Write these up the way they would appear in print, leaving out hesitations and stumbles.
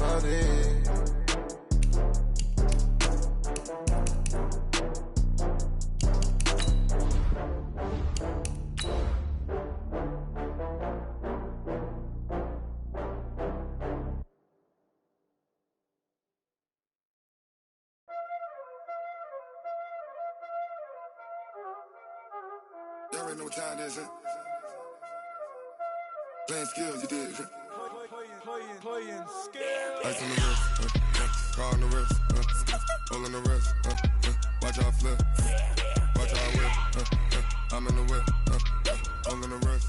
about it. Y'all already know what time it is, huh? Playing skills, you did. Playing skills. Ice on the wrist, car on the wrist, hole in the wrist, watch out flip, watch out whip, I'm in the whip, hole in the wrist.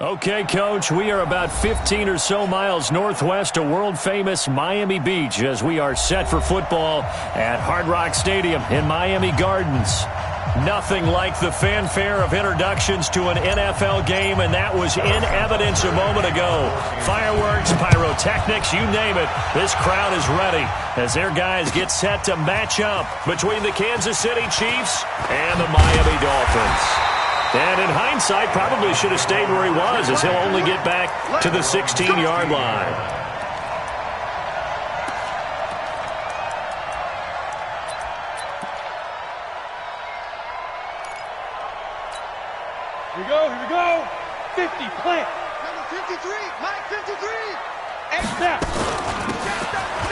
Okay, Coach, we are about 15 or so miles northwest of world-famous Miami Beach as we are set for football at Hard Rock Stadium in Miami Gardens. Nothing like the fanfare of introductions to an NFL game, and that was in evidence a moment ago. Fireworks, pyrotechnics, you name it. This crowd is ready as their guys get set to match up between the Kansas City Chiefs and the Miami Dolphins. And in hindsight, probably should have stayed where he was as he'll only get back to the 16-yard line. Here we go. 50, plant. Number 53, Mike 53. And snap.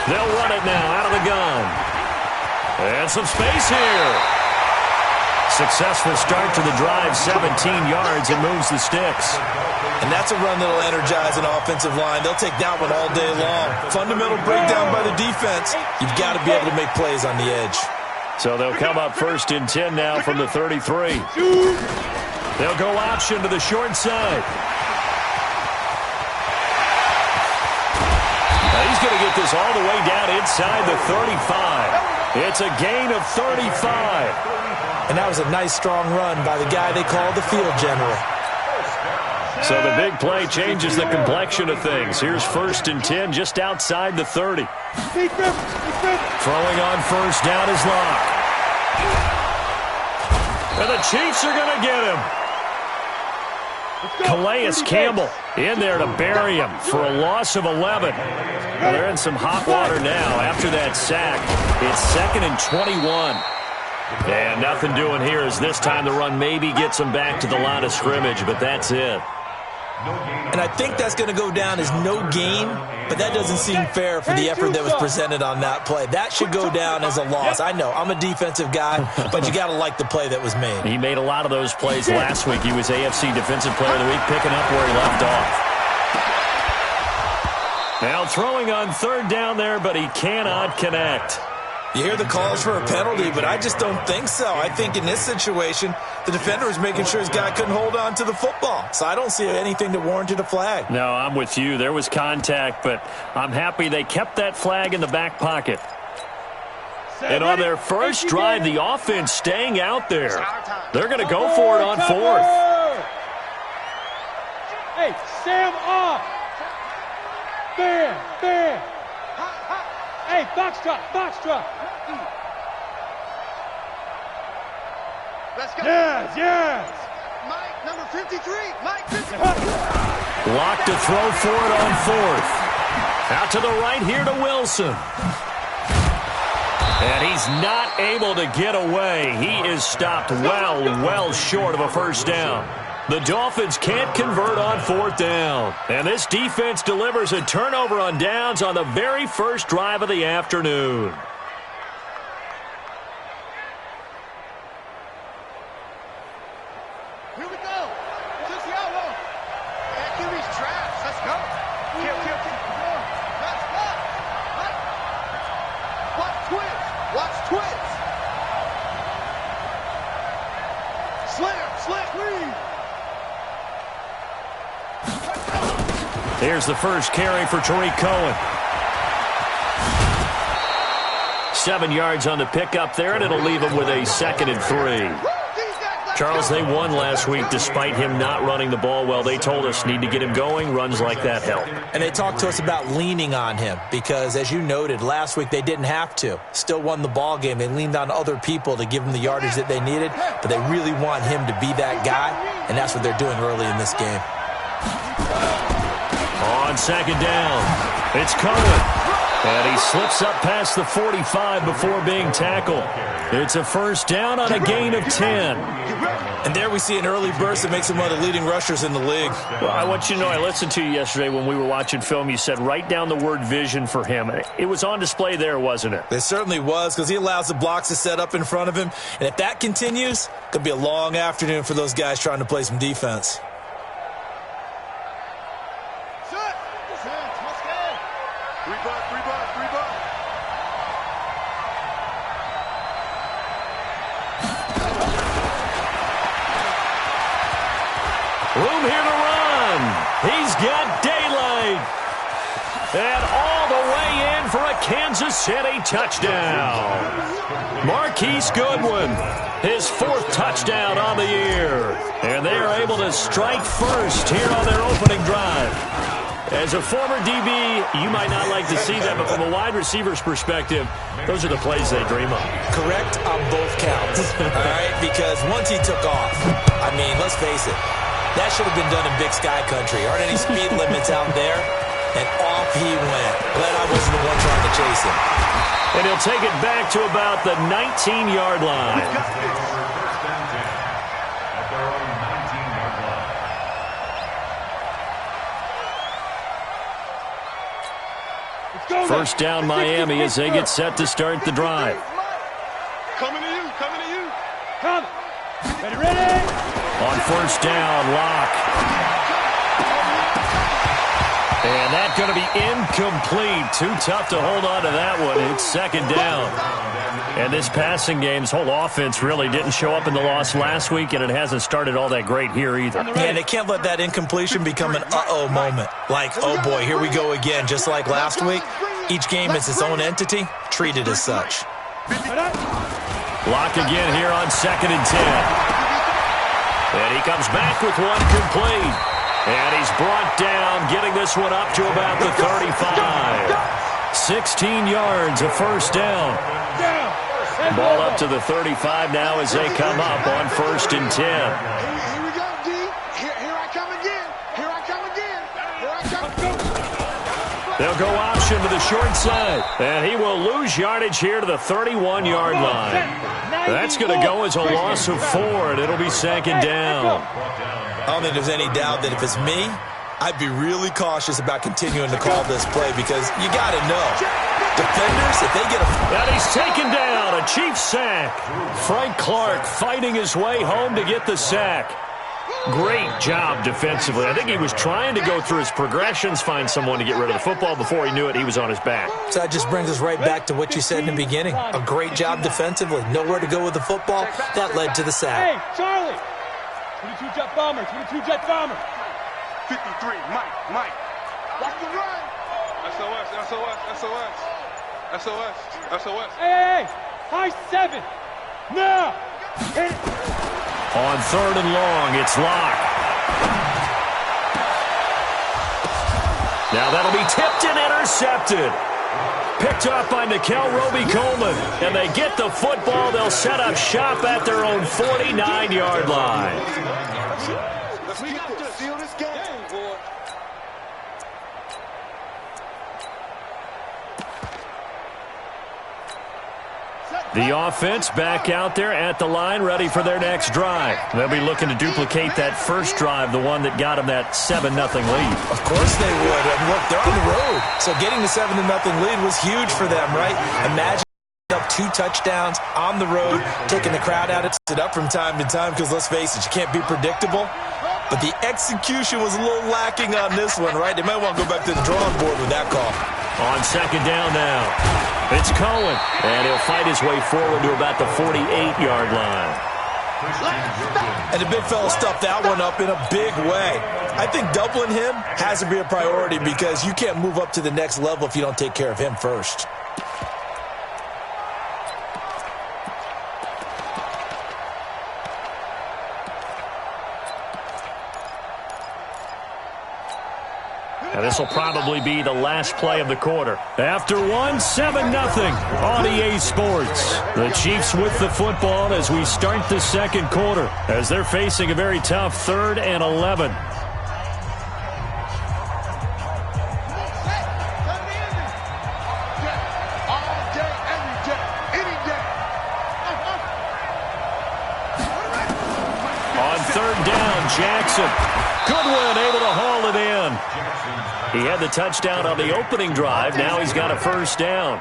They'll run it now out of the gun. And some space here. Successful start to the drive, 17 yards, and moves the sticks. And that's a run that'll energize an offensive line. They'll take that one all day long. Fundamental breakdown by the defense. You've got to be able to make plays on the edge. So they'll come up 1st and 10 now from the 33. They'll go option to the short side. Now he's going to get this all the way down inside the 35. It's a gain of 35. And that was a nice, strong run by the guy they call the field general. So the big play changes the complexion of things. Here's 1st and 10 just outside the 30. Throwing on 1st down is Locke. And the Chiefs are going to get him. Calais Campbell in there to bury him for a loss of 11. Well, they're in some hot water now after that sack. It's 2nd and 21. And nothing doing here as this time the run maybe gets them back to the line of scrimmage, but that's it. And I think that's going to go down as no gain, but that doesn't seem fair for the effort that was presented on that play. That should go down as a loss. I know, I'm a defensive guy, but you got to like the play that was made. He made a lot of those plays last week. He was AFC Defensive Player of the Week, picking up where he left off. Now throwing on 3rd down there, but he cannot connect. You hear the calls for a penalty, but I just don't think so. I think in this situation, the defender was making sure his guy couldn't hold on to the football. So I don't see anything that warranted a flag. No, I'm with you. There was contact, but I'm happy they kept that flag in the back pocket. And on their first drive, the offense staying out there. They're going to go for it on 4th. Hey, Sam off. Bam. Hey, box drop. Let's go. Yes. Mike, number 53. Mike 53. Lock to throw for it on 4th. Out to the right here to Wilson. And he's not able to get away. He is stopped well short of a 1st down. The Dolphins can't convert on 4th down. And this defense delivers a turnover on downs on the very first drive of the afternoon. Here we go. Just yellow. And QB's traps. Let's go. Kill. Let's go. Watch twist. Slick lead. Here's the first carry for Tariq Cohen. 7 yards on the pickup there, and it'll leave him with a 2nd and 3. Charles, they won last week despite him not running the ball well. They told us need to get him going. Runs like that help. And they talked to us about leaning on him because, as you noted, last week they didn't have to. Still won the ball game. They leaned on other people to give them the yardage that they needed, but they really want him to be that guy, and that's what they're doing early in this game. on second down. It's Cohen. And he slips up past the 45 before being tackled. It's a first down on a gain of 10. And there we see an early burst that makes him one of the leading rushers in the league. Well, I want you to know, I listened to you yesterday when we were watching film. You said write down the word vision for him. It was on display there, wasn't it? It certainly was, because he allows the blocks to set up in front of him. And if that continues, it could be a long afternoon for those guys trying to play some defense. Room here to run. He's got daylight. And all the way in for a Kansas City touchdown. Marquise Goodwin, his 4th touchdown on the year. And they are able to strike first here on their opening drive. As a former DB, you might not like to see that, but from a wide receiver's perspective, those are the plays they dream of. Correct on both counts. All right, because once he took off, I mean, let's face it, that should have been done in Big Sky Country. Aren't any speed limits out there? And off he went. Glad I wasn't the one trying to chase him. And he'll take it back to about the 19-yard line. First down Miami as they get set to start the drive. Coming to you, coming to you. Come. Ready, ready. On first down, Locke. And that's going to be incomplete. Too tough to hold on to that one. It's second down. And this passing game's whole offense really didn't show up in the loss last week, and it hasn't started all that great here either. Yeah, and they can't let that incompletion become an uh-oh moment. Like, oh boy, here we go again. Just like last week, each game is its own entity, treated as such. Locke again here on 2nd and 10. And he comes back with one complete. And he's brought down, getting this one up to about the 35. 16 yards, a first down. Ball up to the 35 now as they come up on 1st and 10. Here we go, D. Here I come again. Here I come again. Here I come. They'll go option to the short side. And he will lose yardage here to the 31-yard line. That's going to go as a loss of 4, and it'll be 2nd down. I don't think there's any doubt that if it's me, I'd be really cautious about continuing to call this play because you got to know. Defenders, if they get a... And he's taken down, a Chiefs sack. Frank Clark fighting his way home to get the sack. Great job defensively. I think he was trying to go through his progressions, find someone to get rid of the football. Before he knew it, he was on his back. So that just brings us right back to what you said in the beginning. A great job defensively. Nowhere to go with the football. That led to the sack. Hey, Charlie. 22 jet bomber, 22 jet bomber. 53, Mike. Watch the run. SOS. Hey. High 7. Now. Hit it. On 3rd and long, it's Locke. Now that'll be tipped and intercepted. Picked off by Nickel Roby-Coleman. And they get the football. They'll set up shop at their own 49-yard line. Let's get this. Seal this game, boy. The offense back out there at the line, ready for their next drive. They'll be looking to duplicate that first drive, the one that got them that 7-0 lead. Of course they would. And look, they're on the road. So getting the 7-0 lead was huge for them, right? Imagine up 2 touchdowns on the road, taking the crowd out. It's it up from time to time because, let's face it, you can't be predictable. But the execution was a little lacking on this one, right? They might want to go back to the drawing board with that call. On 2nd down now, it's Cohen. And he'll fight his way forward to about the 48-yard line. And the big fella stuffed that one up in a big way. I think doubling him has to be a priority because you can't move up to the next level if you don't take care of him first. And this will probably be the last play of the quarter. After one, 7-0 on EA Sports. The Chiefs with the football as we start the second quarter, as they're facing a very tough 3rd and 11. Jackson. Goodwin able to haul it in. He had the touchdown on the opening drive. Now he's got a first down.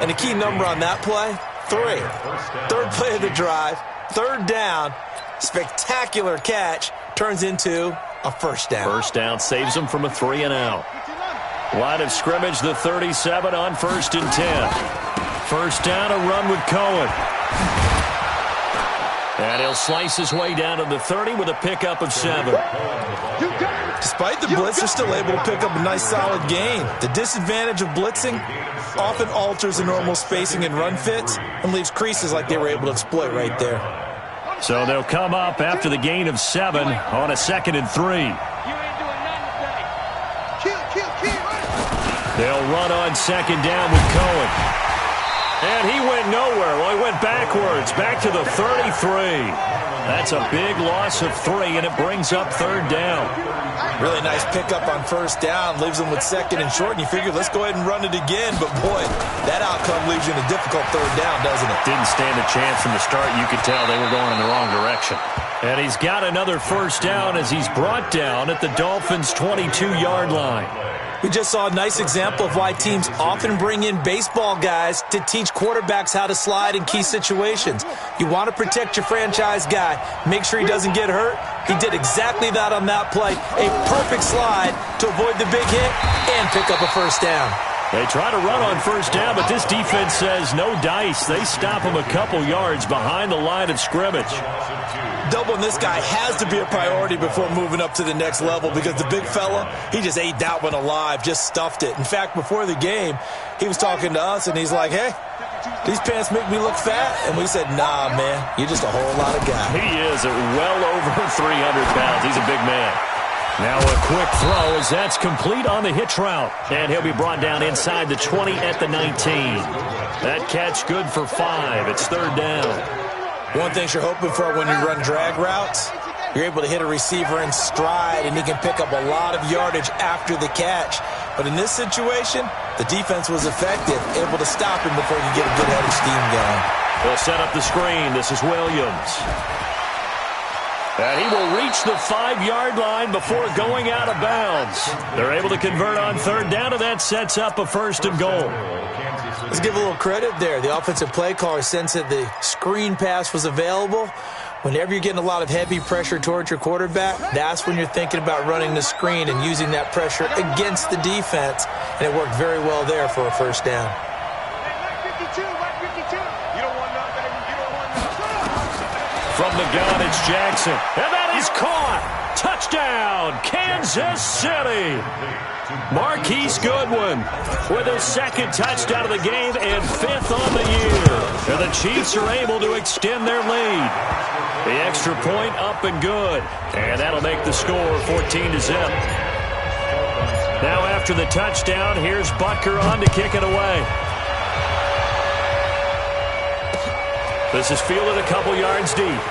And the key number on that play, 3. Third play of the drive, third down, spectacular catch, turns into a first down. First down saves him from a 3 and out. Line of scrimmage, the 37 on 1st and 10. First down, a run with Cohen. And he'll slice his way down to the 30 with a pickup of 7. Despite the blitz, they're still able to pick up a nice solid gain. The disadvantage of blitzing often alters the normal spacing and run fits and leaves creases like they were able to exploit right there. So they'll come up after the gain of 7 on a 2nd and 3. They'll run on 2nd down with Cohen. And he went nowhere. Well, he went backwards, back to the 33. That's a big loss of 3, and it brings up 3rd down. Really nice pickup on first down. Leaves them with 2nd and short, and you figure, let's go ahead and run it again. But, boy, that outcome leaves you in a difficult 3rd down, doesn't it? Didn't stand a chance from the start. You could tell they were going in the wrong direction. And he's got another first down as he's brought down at the Dolphins' 22-yard line. We just saw a nice example of why teams often bring in baseball guys to teach quarterbacks how to slide in key situations. You want to protect your franchise guy. Make sure he doesn't get hurt. He did exactly that on that play. A perfect slide to avoid the big hit and pick up a first down. They try to run on first down, but this defense says no dice. They stop him a couple yards behind the line of scrimmage. Doubling this guy has to be a priority before moving up to the next level because the big fella, he just ate that one alive, just stuffed it. In fact, before the game, he was talking to us, and he's like, hey, these pants make me look fat. And we said, nah, man, you're just a whole lot of guy. He is at well over 300 pounds. He's a big man. Now a quick throw as that's complete on the hitch route. And he'll be brought down inside the 20 at the 19. That catch good for 5. It's 3rd down. One thing you're hoping for when you run drag routes, you're able to hit a receiver in stride, and he can pick up a lot of yardage after the catch. But in this situation, the defense was effective, able to stop him before he could get a good head of steam going. They'll set up the screen. This is Williams. And he will reach the 5-yard line before going out of bounds. They're able to convert on 3rd down, and that sets up a 1st and goal. Let's give a little credit there. The offensive play caller sensed that the screen pass was available. Whenever you're getting a lot of heavy pressure towards your quarterback, that's when you're thinking about running the screen and using that pressure against the defense. And it worked very well there for a first down. From the gun, it's Jackson. And that is caught. Touchdown, Kansas City. Marquise Goodwin with his 2nd touchdown of the game and 5th on the year. And the Chiefs are able to extend their lead. The extra point up and good. And that'll make the score 14-0. Now after the touchdown, here's Butker on to kick it away. This is fielded a couple yards deep.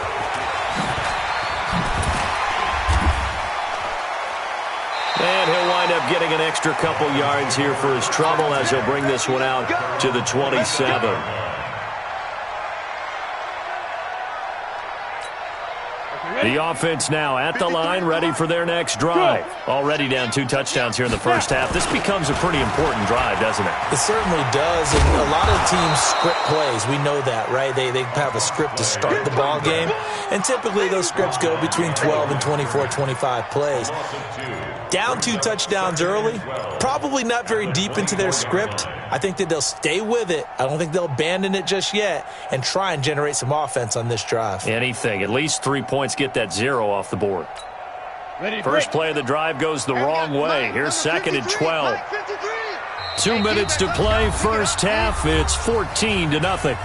And he'll wind up getting an extra couple yards here for his trouble as he'll bring this one out to the 27. The offense now at the line, ready for their next drive. Already down 2 touchdowns here in the first half. This becomes a pretty important drive, doesn't it? It certainly does, and a lot of teams script plays. We know that, right? They have a script to start the ball game, and typically those scripts go between 12 and 24, 25 plays. Down 2 touchdowns early, probably not very deep into their script. I think that they'll stay with it. I don't think they'll abandon it just yet and try and generate some offense on this drive. Anything. At least 3 points, get that 0 off the board. First play of the drive goes the wrong way. Here's 2nd and 12. 2 minutes to play, first half. It's 14-0.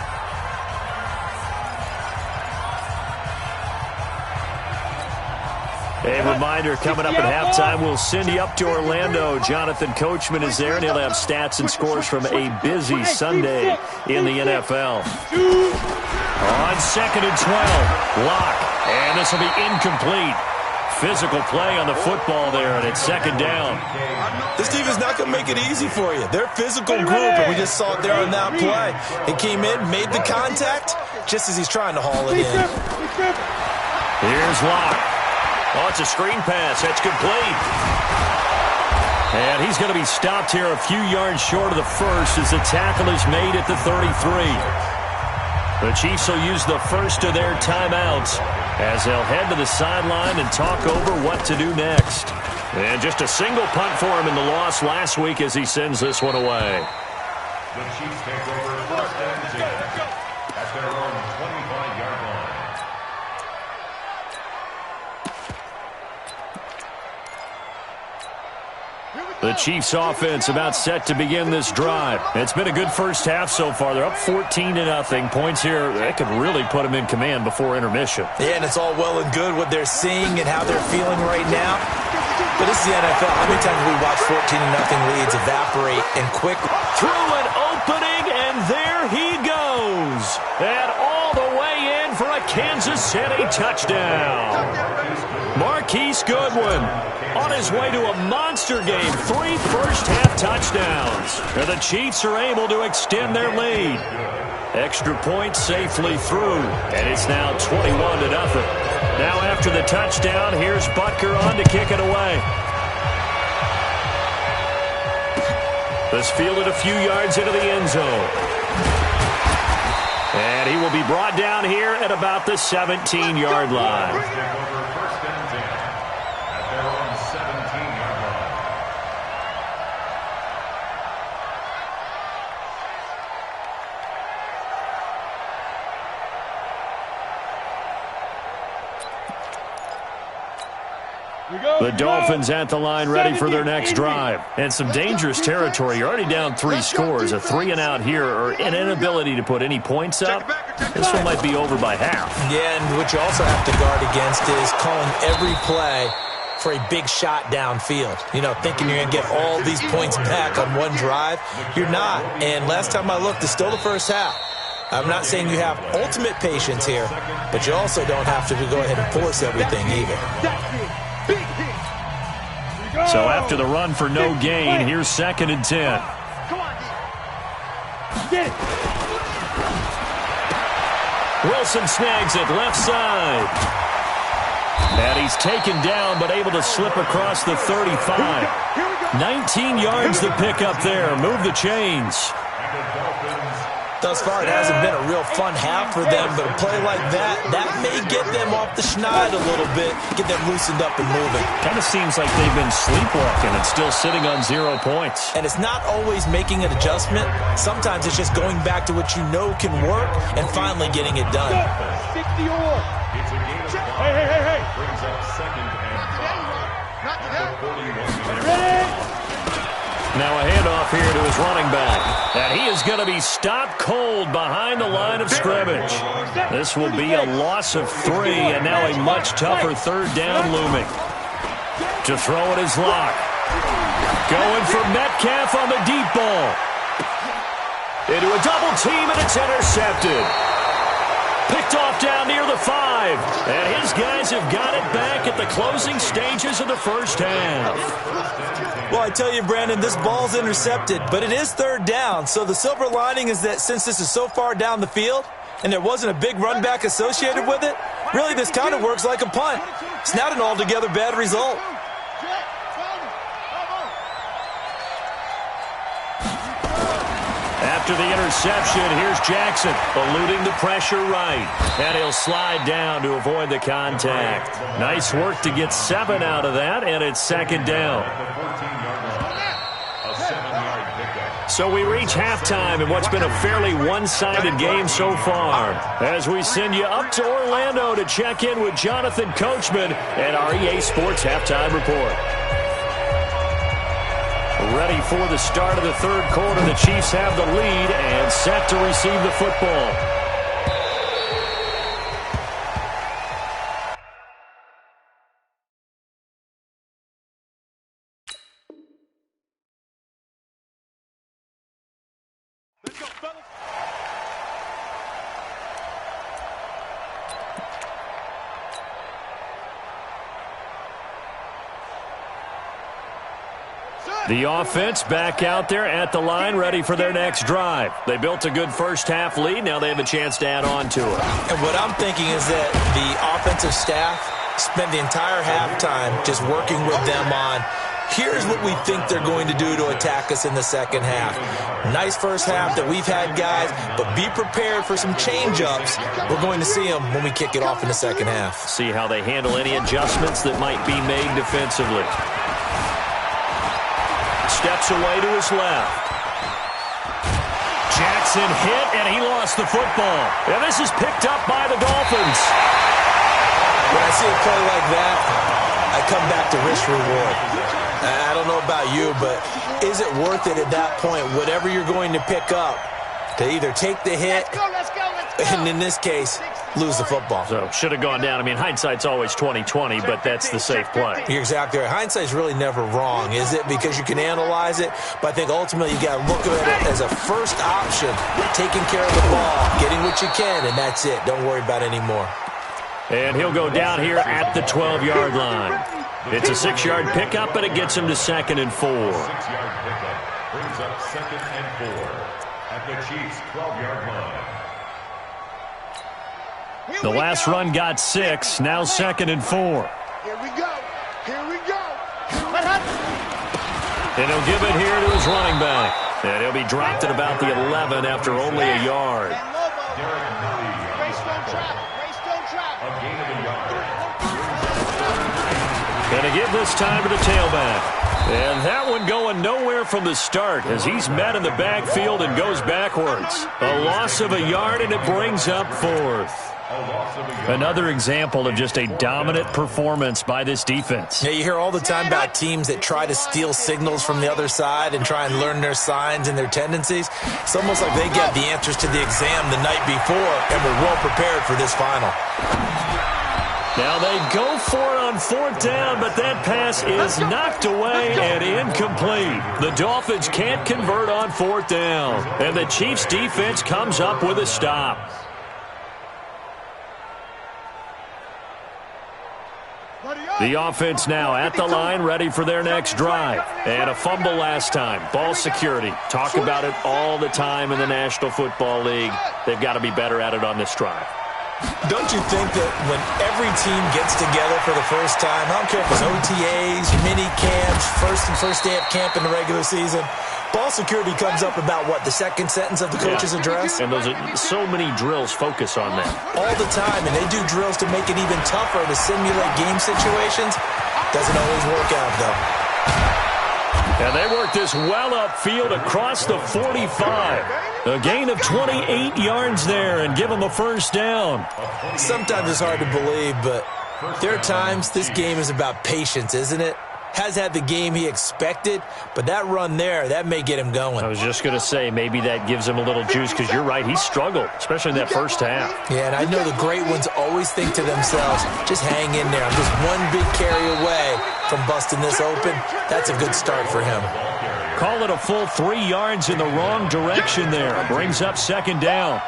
A reminder, coming up at halftime, we'll send you up to Orlando. Jonathan Coachman is there, and he'll have stats and scores from a busy Sunday in the NFL. On 2nd and 12, Locke, and this will be incomplete. Physical play on the football there, and it's 2nd down. This team is not going to make it easy for you. They're a physical group, and we just saw it there on that play. He came in, made the contact, just as he's trying to haul it in. Here's Locke. Oh, it's a screen pass. That's complete. And he's going to be stopped here a few yards short of the first as the tackle is made at the 33. The Chiefs will use the first of their timeouts as they'll head to the sideline and talk over what to do next. And just a single punt for him in the loss last week as he sends this one away. The Chiefs take over first and 10 at their own 25-yard line. The Chiefs offense about set to begin this drive. It's been a good first half so far. They're up 14-0. Points here, that could really put them in command before intermission. Yeah, and it's all well and good what they're seeing and how they're feeling right now. But this is the NFL. How many times have we watched 14-0 leads evaporate and quick? Through an opening, and there he goes. And all the way in for a Kansas City touchdown. Marquise Goodwin on his way to a monster game. 3 first-half touchdowns. And the Chiefs are able to extend their lead. Extra point safely through, and it's now 21-0. Now after the touchdown, here's Butker on to kick it away. This fielded a few yards into the end zone. And he will be brought down here at about the 17-yard line. The Dolphins at the line ready for their next drive. And some dangerous territory. You're already down 3 scores. A 3-and-out here or an inability to put any points up. This one might be over by half. Yeah, and what you also have to guard against is calling every play for a big shot downfield. You know, thinking you're going to get all these points back on one drive. You're not. And last time I looked, it's still the first half. I'm not saying you have ultimate patience here, but you also don't have to go ahead and force everything either. So after the run for no gain, here's 2nd and 10. Come on, get it. Wilson snags it left side. And he's taken down but able to slip across the 35. 19 yards to pick up there. Move the chains. Thus far, it hasn't been a real fun half for them, but a play like that may get them off the schneid a little bit, get them loosened up and moving. Kind of seems like they've been sleepwalking and still sitting on 0 points. And it's not always making an adjustment. Sometimes it's just going back to what you know can work and finally getting it done. 60 or. Hey. Brings up 2nd and 10. Ready? Now a handoff here to his running back. And he is going to be stopped cold behind the line of scrimmage. This will be a loss of 3, and now a much tougher 3rd down looming. To throw it is Locke. Going for Metcalf on the deep ball. Into a double team, and it's intercepted. Picked off down near the 5. And his guys have got it back at the closing stages of the first half. Well, I tell you, Brandon, this ball's intercepted, but it is 3rd down. So the silver lining is that since this is so far down the field and there wasn't a big run back associated with it, really this kind of works like a punt. It's not an altogether bad result. After the interception, here's Jackson, eluding the pressure right. And he'll slide down to avoid the contact. Nice work to get 7 out of that, and it's 2nd down. So we reach halftime in what's been a fairly one-sided game so far. As we send you up to Orlando to check in with Jonathan Coachman and our EA Sports Halftime Report. Ready for the start of the 3rd quarter. The Chiefs have the lead and set to receive the football. Let's go, fellas. The offense back out there at the line, ready for their next drive. They built a good first half lead. Now they have a chance to add on to it. And what I'm thinking is that the offensive staff spent the entire halftime just working with them on, here's what we think they're going to do to attack us in the second half. Nice first half that we've had, guys, but be prepared for some change-ups. We're going to see them when we kick it off in the second half. See how they handle any adjustments that might be made defensively. Steps away to his left. Jackson hit, and he lost the football. And this is picked up by the Dolphins. When I see a play like that, I come back to risk-reward. I don't know about you, but is it worth it at that point, whatever you're going to pick up, to either take the hit, and in this case, lose the football? So, should have gone down. I mean, hindsight's always 20/20, but that's the safe play. You're exactly right. Hindsight's really never wrong, is it? Because you can analyze it, but I think ultimately you got to look at it as a first option, taking care of the ball, getting what you can, and that's it. Don't worry about any more. And he'll go down here at the 12-yard line. It's a 6-yard pickup, and it gets him to 2nd and 4. 6-yard pickup brings up 2nd and 4 at the Chiefs' 12-yard line. The last run got 6, now 2nd and 4. Here we go. Here we go. And he'll give it here to his running back. And he'll be dropped at about the 11 after only a yard. And to give this time to the tailback. And that one going nowhere from the start as he's met in the backfield and goes backwards. A loss of a yard, and it brings up 4th. Another example of just a dominant performance by this defense. Yeah, you hear all the time about teams that try to steal signals from the other side and try and learn their signs and their tendencies. It's almost like they get the answers to the exam the night before and were well prepared for this final. Now they go for it on 4th down, but that pass is knocked away and incomplete. The Dolphins can't convert on 4th down, and the Chiefs' defense comes up with a stop. The offense now at the line, ready for their next drive. And a fumble last time. Ball security. Talk about it all the time in the National Football League. They've got to be better at it on this drive. Don't you think that when every team gets together for the first time, I don't care if it's OTAs, mini camps, first day of camp in the regular season, ball security comes up about what, the second sentence of the coach's address? And those are so many drills focus on that. All the time, and they do drills to make it even tougher to simulate game situations. Doesn't always work out, though. And they work this well upfield across the 45. A gain of 28 yards there and give them a first down. Sometimes it's hard to believe, but there are times this game is about patience, isn't it? Has had the game he expected, but that run there, that may get him going. I was just going to say, maybe that gives him a little juice, because you're right, he struggled, especially in that first half. Yeah, and I know the great ones always think to themselves, just hang in there. I'm just one big carry away from busting this open. That's a good start for him. Call it a full 3 yards in the wrong direction there. Brings up 2nd down.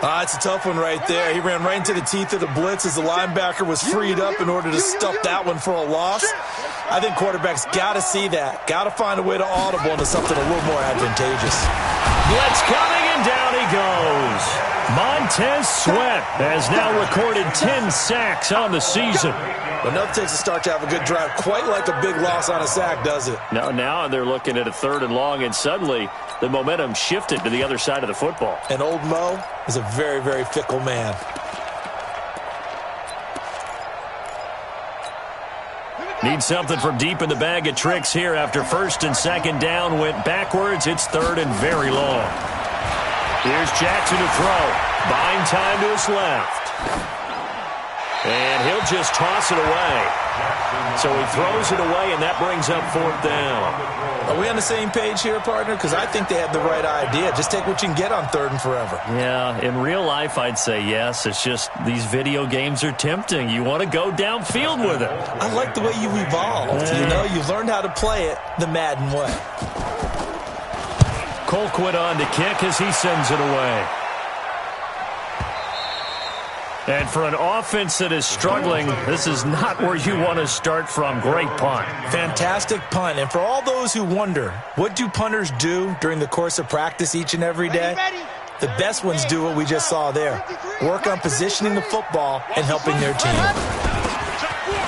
It's a tough one right there. He ran right into the teeth of the blitz as the linebacker was freed up in order to stuff that one for a loss. I think quarterbacks got to see that. Got to find a way to audible into something a little more advantageous. Blitz coming, and down he goes. Montez Sweat has now recorded 10 sacks on the season. Enough takes a start to have a good drive. Quite like a big loss on a sack, does it? Now they're looking at a 3rd and long, and suddenly the momentum shifted to the other side of the football. And old Mo is a very, very fickle man. Need something from deep in the bag of tricks here after 1st and 2nd down went backwards. It's 3rd and very long. Here's Jackson to throw. Buying time to his left. And he'll just toss it away. So he throws it away, and that brings up 4th down. Are we on the same page here, partner? Because I think they had the right idea. Just take what you can get on 3rd and forever. Yeah, in real life, I'd say yes. It's just these video games are tempting. You want to go downfield with it. I like the way you evolved. You know, you learned how to play it the Madden way. Colquitt on to kick as he sends it away. And for an offense that is struggling, this is not where you want to start from. Great punt. Fantastic punt. And for all those who wonder, what do punters do during the course of practice each and every day? The best ones do what we just saw there. Work on positioning the football and helping their team.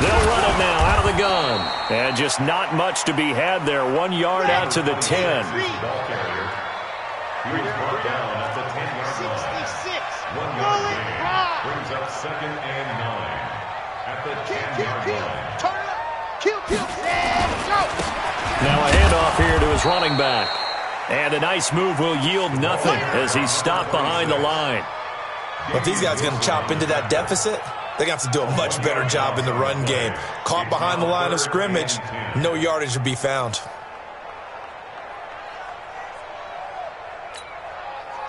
They'll run it now out of the gun. And just not much to be had there. 1 yard out to the 10. Ball carrier. He was brought down at the 10-yard line. 66. 1 yard gain. Brings up 2nd and 9 at the 10-yard line. Turn it up. Kill. And go. Now a handoff here to his running back. And a nice move will yield nothing as he's stopped behind the line. But these guys are going to chop into that deficit. They're going to have to do a much better job in the run game. Caught behind the line of scrimmage, no yardage to be found.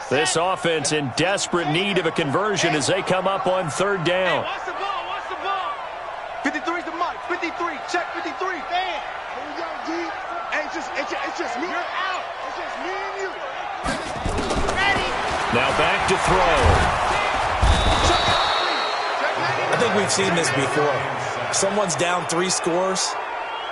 This offense in desperate need of a conversion as they come up on 3rd down. Watch the ball. 53's the mark. 53. Check 53. Man. Here we go, G. Hey, it's just me. You're out. It's just me and you. Ready. Now back to throw. I think we've seen this before. Someone's down 3 scores.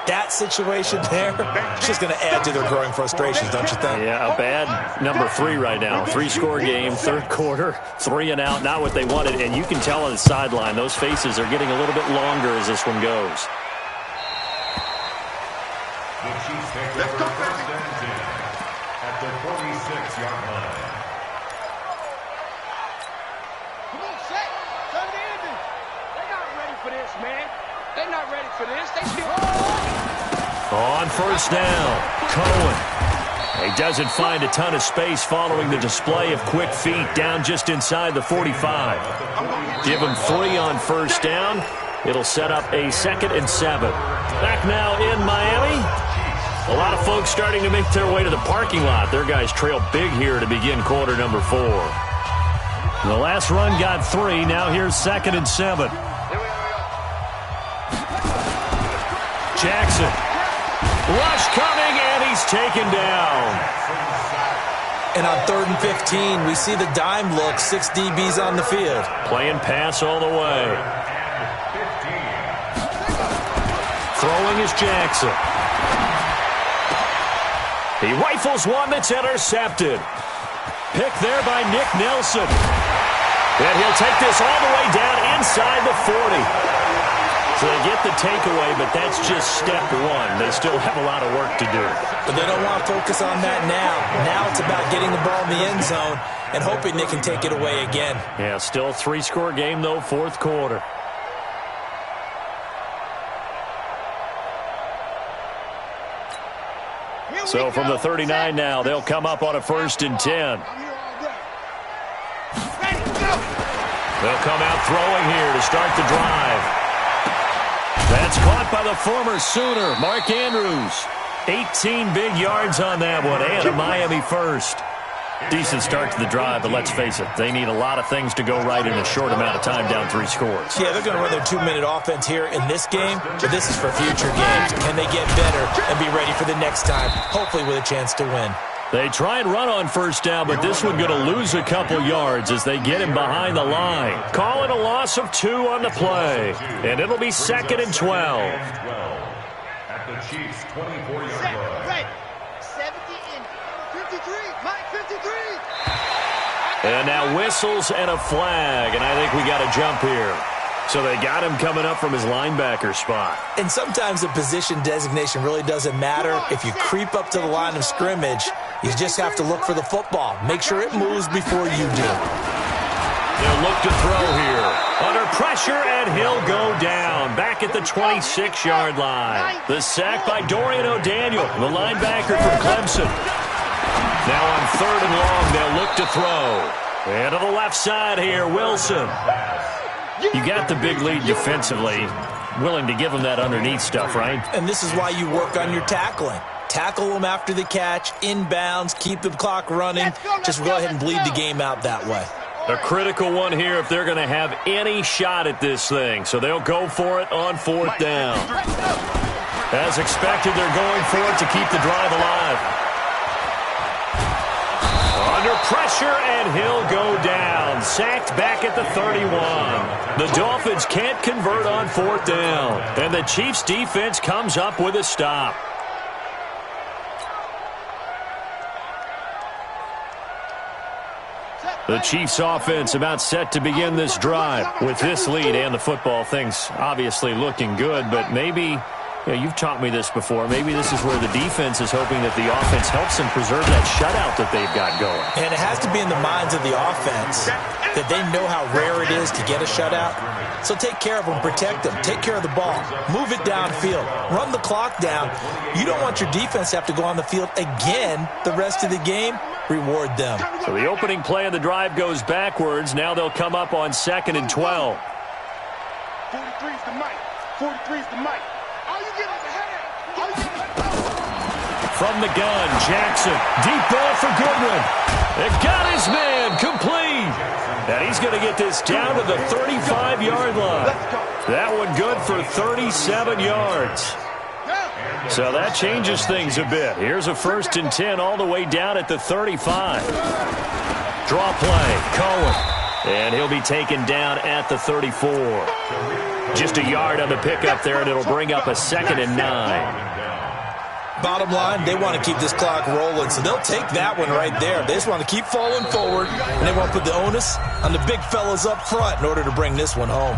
That situation there, it's just going to add to their growing frustrations, don't you think? Yeah, a bad number 3 right now. 3-score game, 3rd quarter, 3 and out, not what they wanted. And you can tell on the sideline, those faces are getting a little bit longer as this one goes. The Chiefs take over 1st and 10 at the 46-yard line. Come on, set. Turn the ending. They're not ready for this, man. They're not ready for this. They still... On 1st down, Cohen. He doesn't find a ton of space following the display of quick feet down just inside the 45. Give him 3 on 1st down. It'll set up a 2nd and 7. Back now in Miami. A lot of folks starting to make their way to the parking lot. Their guys trail big here to begin quarter number 4. The last run got 3. Now here's 2nd and 7. Jackson. Rush coming, and he's taken down. And on 3rd and 15, we see the dime look, 6 DBs on the field. Playing pass all the way. Throwing is Jackson. He rifles one that's intercepted. Picked there by Nick Nelson. And he'll take this all the way down inside the 40. So they get the takeaway, but that's just step 1. They still have a lot of work to do. But they don't want to focus on that now. Now it's about getting the ball in the end zone and hoping they can take it away again. Yeah, still a 3-score game, though, 4th quarter. So from the 39 now, they'll come up on a 1st and 10. They'll come out throwing here to start the drive. That's caught by the former Sooner, Mark Andrews. 18 big yards on that one, and a Miami first. Decent start to the drive, but let's face it, they need a lot of things to go right in a short amount of time, down 3 scores. Yeah, they're going to run their 2-minute offense here in this game, but this is for future games. Can they get better and be ready for the next time, hopefully with a chance to win? They try and run on 1st down, but this one going to lose a couple yards as they get him behind the line. Calling a loss of 2 on the play, and it'll be 2nd and 12. At the Chiefs' 24-yard line. Right. 70 and 53. Mike 53. And now whistles and a flag, and I think we got a jump here. So they got him coming up from his linebacker spot. And sometimes the position designation really doesn't matter. If you creep up to the line of scrimmage, you just have to look for the football. Make sure it moves before you do. They'll look to throw here. Under pressure, and he'll go down. Back at the 26-yard line. The sack by Dorian O'Daniel, the linebacker from Clemson. Now on 3rd and long, they'll look to throw. And to the left side here, Wilson. You got the big lead defensively. Willing to give them that underneath stuff, right? And this is why you work on your tackling. Tackle them after the catch, inbounds, keep the clock running. Just go ahead and bleed the game out that way. A critical one here if they're going to have any shot at this thing. So they'll go for it on 4th down. As expected, they're going for it to keep the drive alive. Under pressure, and he'll go down. Sacked back at the 31. The Dolphins can't convert on 4th down. And the Chiefs' defense comes up with a stop. The Chiefs offense about set to begin this drive. With this lead and the football, things obviously looking good, but maybe, you've taught me this before, maybe this is where the defense is hoping that the offense helps them preserve that shutout that they've got going. And it has to be in the minds of the offense that they know how rare it is to get a shutout. So take care of them, protect them, take care of the ball, move it downfield, run the clock down. You don't want your defense to have to go on the field again the rest of the game. Reward them. So the opening play of the drive goes backwards. Now they'll come up on 2nd and 12. 43's the mic. 43's the mic. All you get is a headache. All you get is a headache. From the gun, Jackson. Deep ball for Goodwin. It got his man complete. And he's going to get this down to the 35-yard line. That one good for 37 yards. So that changes things a bit. Here's a 1st and 10 all the way down at the 35. Draw play, Cohen. And he'll be taken down at the 34. Just a yard on the pickup there, and it'll bring up a 2nd and 9. Bottom line, they want to keep this clock rolling, so they'll take that one right there. They just want to keep falling forward, and they want to put the onus on the big fellas up front in order to bring this one home.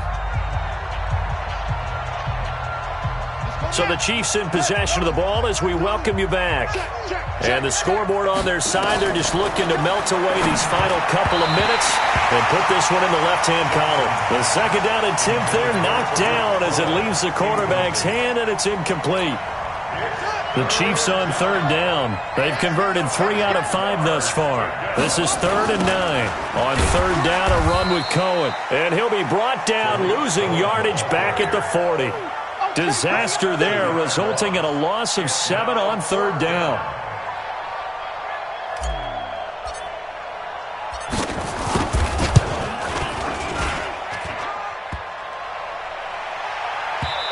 So the Chiefs in possession of the ball as we welcome you back. And the scoreboard on their side, they're just looking to melt away these final couple of minutes and put this one in the left-hand column. The 2nd down attempt there knocked down as it leaves the quarterback's hand, and it's incomplete. The Chiefs on 3rd down. They've converted 3 out of 5 thus far. This is 3rd and 9. On 3rd down, a run with Cohen. And he'll be brought down, losing yardage back at the 40. Disaster there, resulting in a loss of 7 on 3rd down.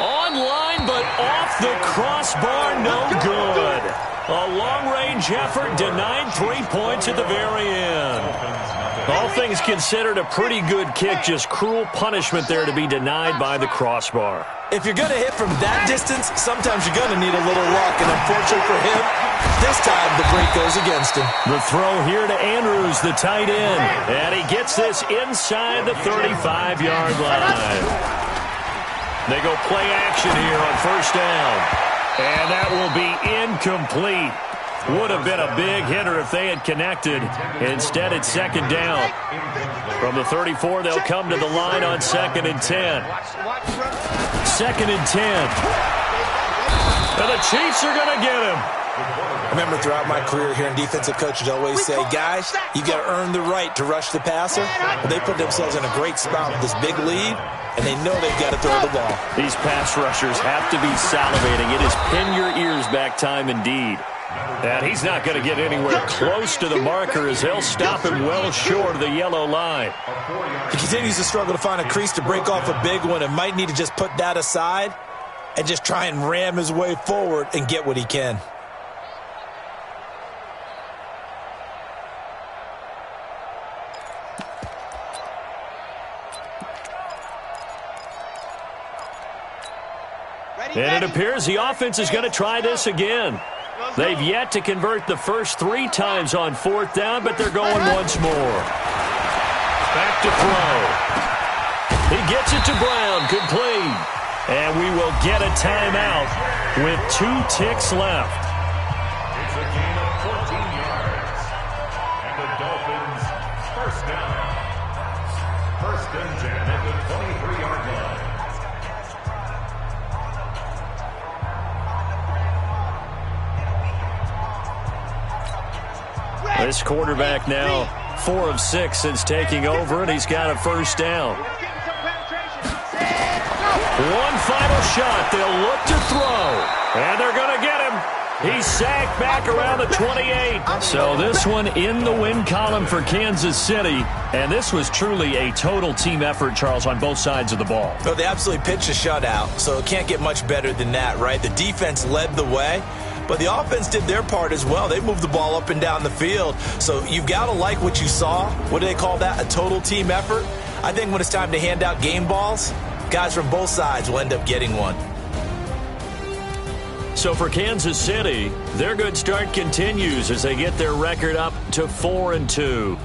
Online, but off the crossbar, no good. A long-range effort denied 3 points at the very end. All things considered, a pretty good kick, just cruel punishment there to be denied by the crossbar. If you're going to hit from that distance, sometimes you're going to need a little luck, and unfortunately for him, this time the break goes against him. The throw here to Andrews, the tight end, and he gets this inside the 35-yard line. They go play action here on 1st down, and that will be incomplete. Would have been a big hitter if they had connected. Instead, it's 2nd down. From the 34, they'll come to the line on 2nd and 10. 2nd and 10. And the Chiefs are going to get him. I remember throughout my career hearing defensive coaches always say, guys, you got to earn the right to rush the passer. But they put themselves in a great spot with this big lead, and they know they've got to throw the ball. These pass rushers have to be salivating. It is pin your ears back time indeed. And he's not going to get anywhere close to the marker as they'll stop him well short of the yellow line. He continues to struggle to find a crease to break off a big one and might need to just put that aside and just try and ram his way forward and get what he can. And it appears the offense is going to try this again. They've yet to convert the first 3 times on 4th down, but they're going once more. Back to throw. He gets it to Brown, complete. And we will get a timeout with 2 ticks left. It's a gain of 14 yards. And the Dolphins, 1st down. 1st and 10 at the 23-yard line. This quarterback now 4 of 6 since taking over, and he's got a 1st down. One final shot. They'll look to throw, and they're going to get him. He's sacked back around the 28. So this one in the win column for Kansas City, and this was truly a total team effort, Charles, on both sides of the ball. Well, they absolutely pitched a shutout, so it can't get much better than that, right? The defense led the way. But the offense did their part as well. They moved the ball up and down the field. So you've got to like what you saw. What do they call that? A total team effort? I think when it's time to hand out game balls, guys from both sides will end up getting one. So for Kansas City, their good start continues as they get their record up to 4-2.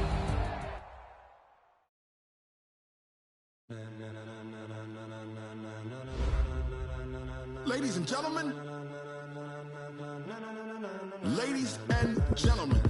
Ladies and gentlemen,